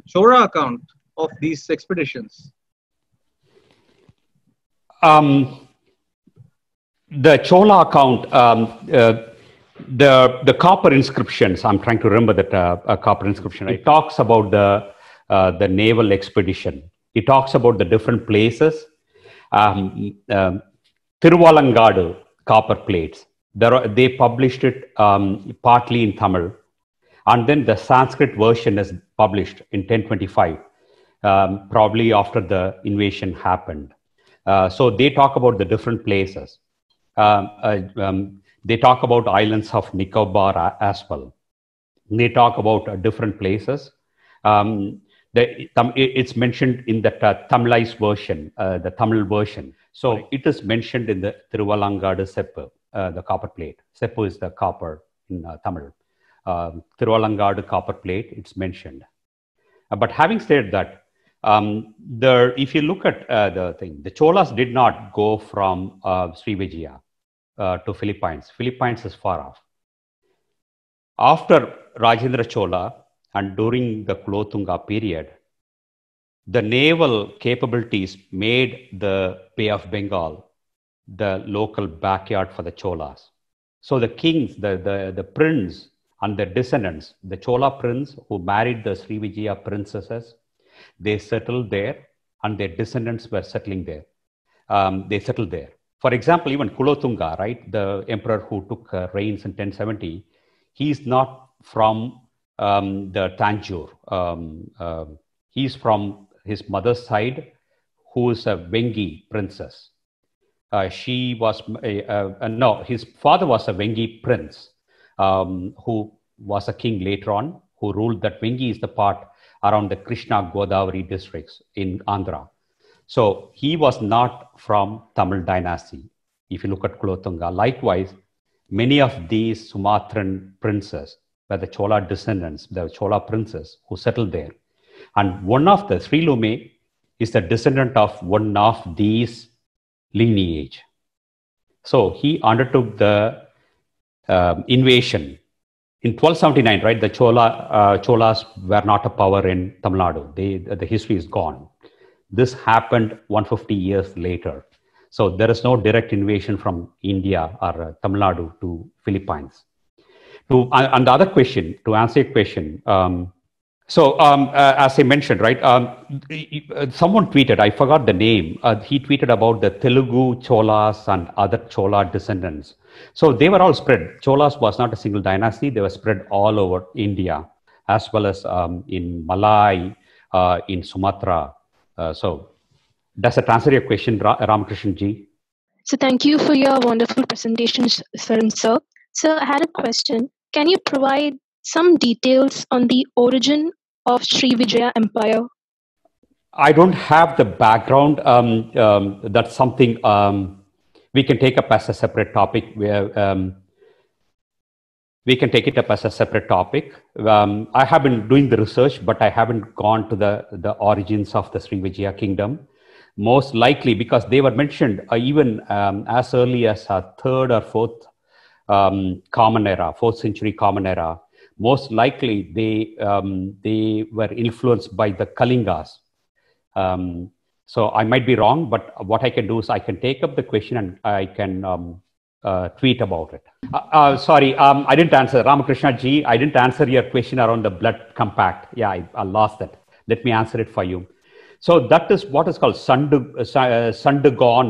Chola account of these expeditions? The Chola account, the copper inscriptions, I'm trying to remember that copper inscription. It talks about the the naval expedition. He talks about the different places. Tiruvalangadu copper plates. They published it partly in Tamil, and then the Sanskrit version is published in 1025, probably after the invasion happened. So they talk about the different places. They talk about islands of Nicobar as well. They talk about different places. It's mentioned in the Tamilized version, the Tamil version. So it is mentioned in the Tiruvalangadu Seppu, the copper plate. Seppu is the copper in Tamil. Tiruvalangadu copper plate, it's mentioned. But having said that, if you look at the thing, the Cholas did not go from Srivijaya to Philippines. Philippines is far off. After Rajendra Chola and during the Kulothunga period, the naval capabilities made the Bay of Bengal the local backyard for the Cholas. So the kings, the prince and the descendants, the Chola prince who married the Srivijaya princesses, they settled there, and their descendants were settling there. They settled there. For example, even Kulothunga, right, the emperor who took reigns in 1070, he's not from the Tanjore. He's from his mother's side, who is a Vengi princess. His father was a Vengi prince, who was a king later on, who ruled that Vengi is the part around the Krishna Godavari districts in Andhra. So he was not from Tamil dynasty, if you look at Kulothunga. Likewise, many of these Sumatran princes were the Chola descendants, the Chola princes who settled there. And one of the Sri Lume is the descendant of one of these lineage. So he undertook the invasion. In 1279, right, the Cholas were not a power in Tamil Nadu. The history is gone. This happened 150 years later. So there is no direct invasion from India or Tamil Nadu to Philippines. And the other question, to answer your question, as I mentioned, right, someone tweeted, I forgot the name, he tweeted about the Telugu Cholas and other Chola descendants. So they were all spread. Cholas was not a single dynasty. They were spread all over India, as well as in Malay, in Sumatra. So does that answer your question, Ramakrishnan ji? So thank you for your wonderful presentation, sir. Sir, I had a question. Can you provide some details on the origin of Srivijaya Empire? I don't have the background. That's something we can take up as a separate topic. We can take it up as a separate topic. I have been doing the research, but I haven't gone to the origins of the Srivijaya kingdom. Most likely because they were mentioned even as early as 3rd or 4th Common Era, 4th century Common Era. Most likely they were influenced by the Kalingas. So I might be wrong, but what I can do is I can take up the question and I can tweet about it. Sorry, I didn't answer. Ramakrishna ji, I didn't answer your question around the blood compact. Yeah, I lost that. Let me answer it for you. So that is what is called Sandugon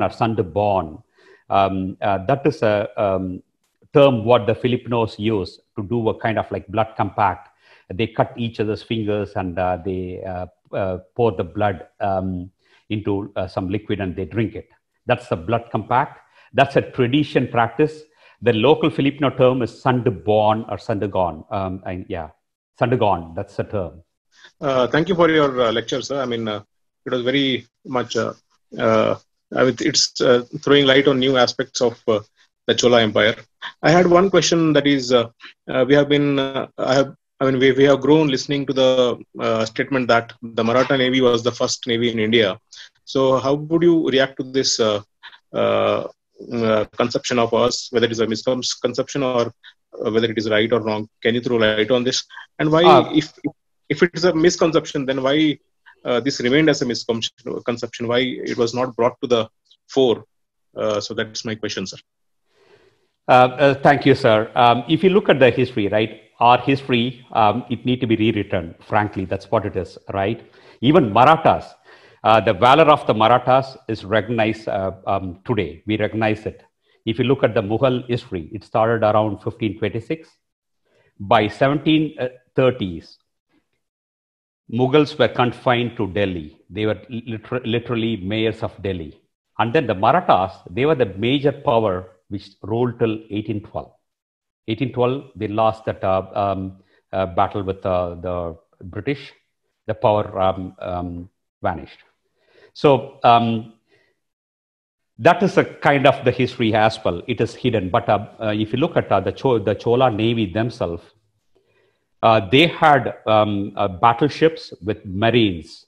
or Sanduborn. That is a term what the Filipinos use to do a kind of like blood compact. They cut each other's fingers and they pour the blood into some liquid and they drink it. That's the blood compact. That's a tradition practice. The local Filipino term is Sanduborn or Sandugon. Yeah, Sandugon, that's the term. Thank you for your lecture, sir. I mean, it was very much, it's throwing light on new aspects of the Chola Empire. I had one question that is, we have grown listening to the statement that the Maratha Navy was the first navy in India. So how would you react to this conception of us, whether it is a misconception or whether it is right or wrong? Can you throw light on this? And why, if it is a misconception, then why this remained as a misconception? Why it was not brought to the fore? So that's my question, sir. Thank you, sir. If you look at the history, right, our history, it need to be rewritten. Frankly, that's what it is, right? Even Marathas, the valor of the Marathas is recognized today. We recognize it. If you look at the Mughal history, it started around 1526. By 1730s, Mughals were confined to Delhi. They were literally mayors of Delhi. And then the Marathas, they were the major power which ruled till 1812. 1812, they lost that battle with the British. The power vanished. So that is a kind of the history as well. It is hidden. But if you look at the Chola Navy themselves, they had battleships with marines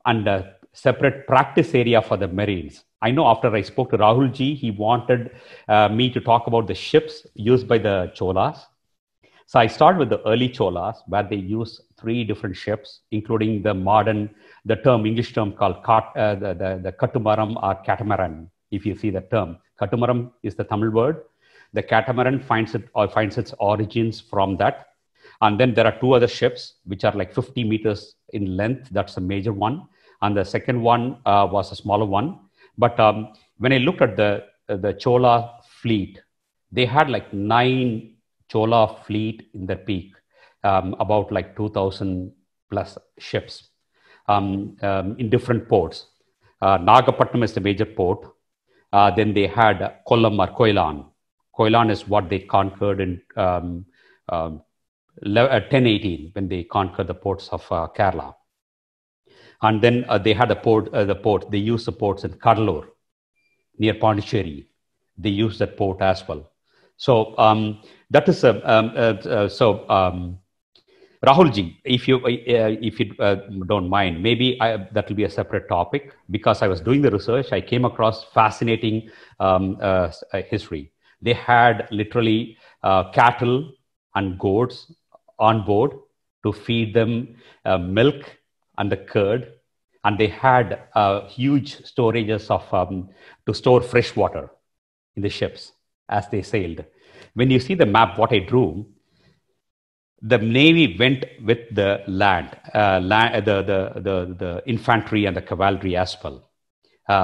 and a separate practice area for the marines. I know after I spoke to Rahul Ji, he wanted me to talk about the ships used by the Cholas. So I start with the early Cholas, where they use 3 different ships, including the modern, English term called the Katamaram or catamaran. If you see the term, Katamaram is the Tamil word. The catamaran finds its origins from that. And then there are 2 other ships, which are like 50 meters in length. That's a major one. And the second one was a smaller one. But when I looked at the Chola fleet, they had like 9 Chola fleet in their peak, about like 2,000 plus ships in different ports. Nagapattinam is the major port. Then they had Kollam or Koilan. Koilan is what they conquered in 1018 when they conquered the ports of Kerala. And then they had they used the ports in Kadalur near Pondicherry. They used that port as well. So that is Rahulji, if you don't mind, maybe that will be a separate topic, because I was doing the research. I came across fascinating history. They had literally cattle and goats on board to feed them milk and the curd, and they had huge storages of to store fresh water in the ships as they sailed. When you see the map, what I drew, the Navy went with the the infantry and the cavalry as well,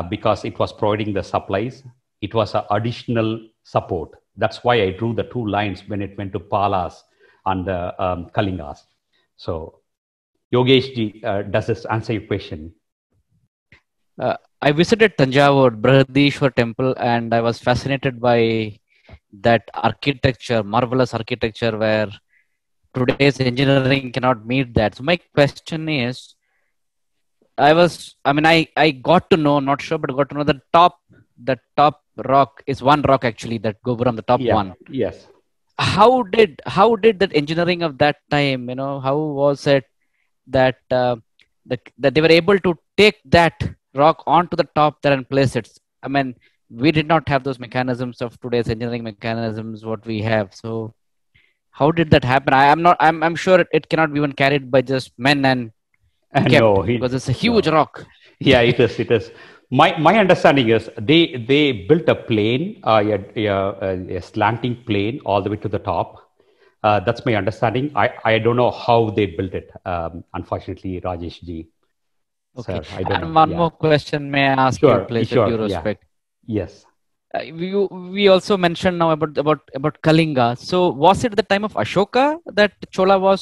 because it was providing the supplies. It was an additional support. That's why I drew the 2 lines when it went to Palas and the Kalingas. So, Yogesh ji, does this answer your question? I visited Tanjavur, Brihadishwar temple, and I was fascinated by that architecture, marvelous architecture, where today's engineering cannot meet that. So my question is, I got to know, not sure, but got to know the top rock is one rock actually, that Gopuram, the top one. Yes. How did that engineering of that time, how was it that that they were able to take that rock onto the top there and place it? I mean, we did not have those mechanisms of today's engineering mechanisms what we have. So how did that happen? I'm sure it cannot be even carried by just men and kept, no, because it's a huge rock. Yeah, it is. My understanding is they built a plane, a slanting plane all the way to the top. That's my understanding. I don't know how they built it, unfortunately, Rajesh ji. Okay. Sir, I don't know. One more question may I ask you, please, with due respect? Yeah. Yes. We also mentioned now about Kalinga. So was it the time of Ashoka that Chola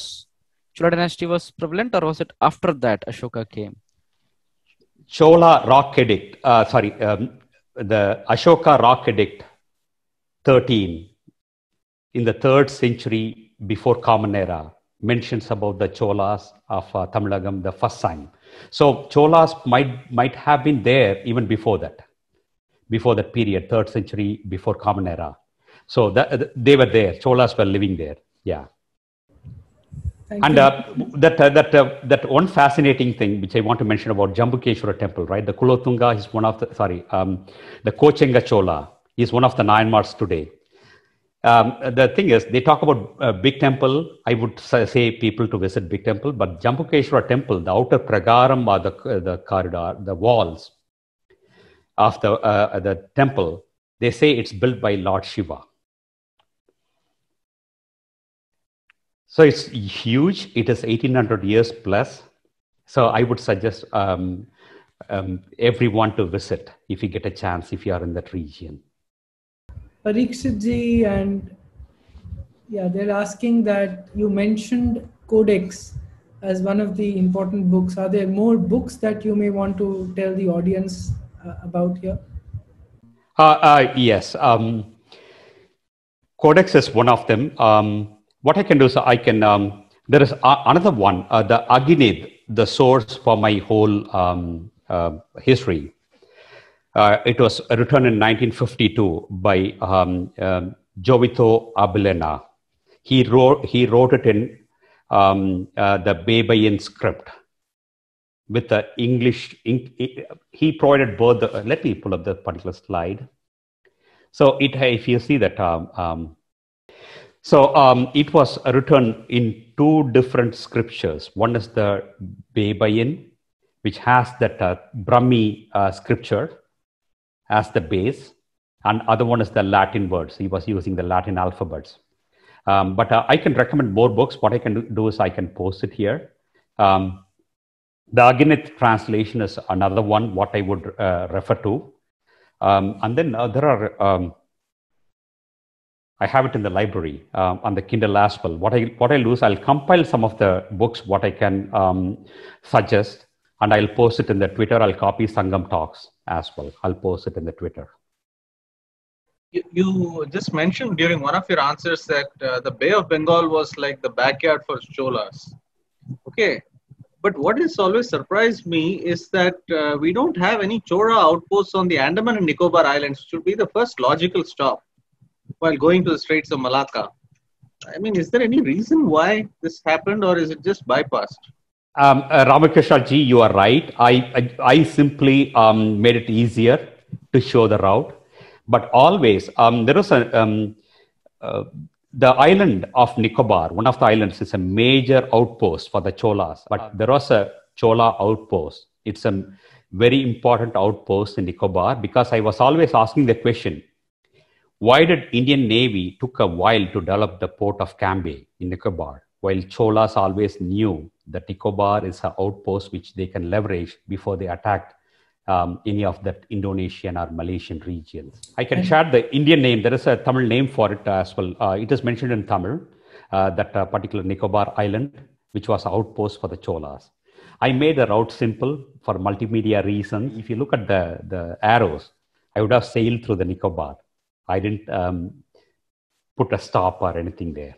dynasty was prevalent, or was it after that Ashoka came? Chola Rock Edict, the Ashoka Rock Edict 13 in the 3rd century before Common Era mentions about the Cholas of Tamilagam the first time. So Cholas might have been there even before that period, 3rd century before Common Era. So they were there. Cholas were living there. Yeah. That one fascinating thing which I want to mention about Jambukeshwara temple, right? The Kulothunga is one of the Kochenga Chola is one of the Nayanmars today. The thing is, they talk about big temple. I would say people to visit big temple, but Jambukeshwara temple, the outer pragaram or the corridor, the walls of the temple, they say it's built by Lord Shiva. So it's huge. It is 1800 years plus. So I would suggest everyone to visit if you get a chance, if you are in that region. Parikshit ji, and yeah, they're asking that you mentioned Codex as one of the important books. Are there more books that you may want to tell the audience about here? Yes. Codex is one of them. What I can do is I can, there is another one, the Aginid, the source for my whole history. It was written in 1952 by Jovito Abelena. He wrote it in the Babayan script with the English. He provided both. Let me pull up the particular slide. So if you see that, it was written in two different scriptures. One is the Babayan, which has that Brahmi scripture as the base, and other one is the Latin words. He was using the Latin alphabets. But I can recommend more books. What I can do is I can post it here. The Aginid translation is another one, what I would refer to. And then there are, I have it in the library on the Kindle as well. What I'll do is I'll compile some of the books, what I can suggest, and I'll post it in the Twitter. I'll copy Sangam Talks as well. I'll post it in the Twitter. You just mentioned during one of your answers that the Bay of Bengal was like the backyard for Cholas. Okay. But what has always surprised me is that we don't have any Chola outposts on the Andaman and Nicobar Islands, which would be the first logical stop while going to the Straits of Malacca. I mean, is there any reason why this happened, or is it just bypassed? Ramakrishna ji, you are right. I simply made it easier to show the route. But always, there was the island of Nicobar, one of the islands, is a major outpost for the Cholas. But there was a Chola outpost. It's a very important outpost in Nicobar, because I was always asking the question, why did Indian Navy took a while to develop the port of Cambay in Nicobar, while Cholas always knew that Nicobar is an outpost which they can leverage before they attacked any of that Indonesian or Malaysian regions. I can share the Indian name. There is a Tamil name for it as well. It is mentioned in Tamil, that particular Nicobar island, which was an outpost for the Cholas. I made the route simple for multimedia reasons. If you look at the arrows, I would have sailed through the Nicobar. I didn't put a stop or anything there.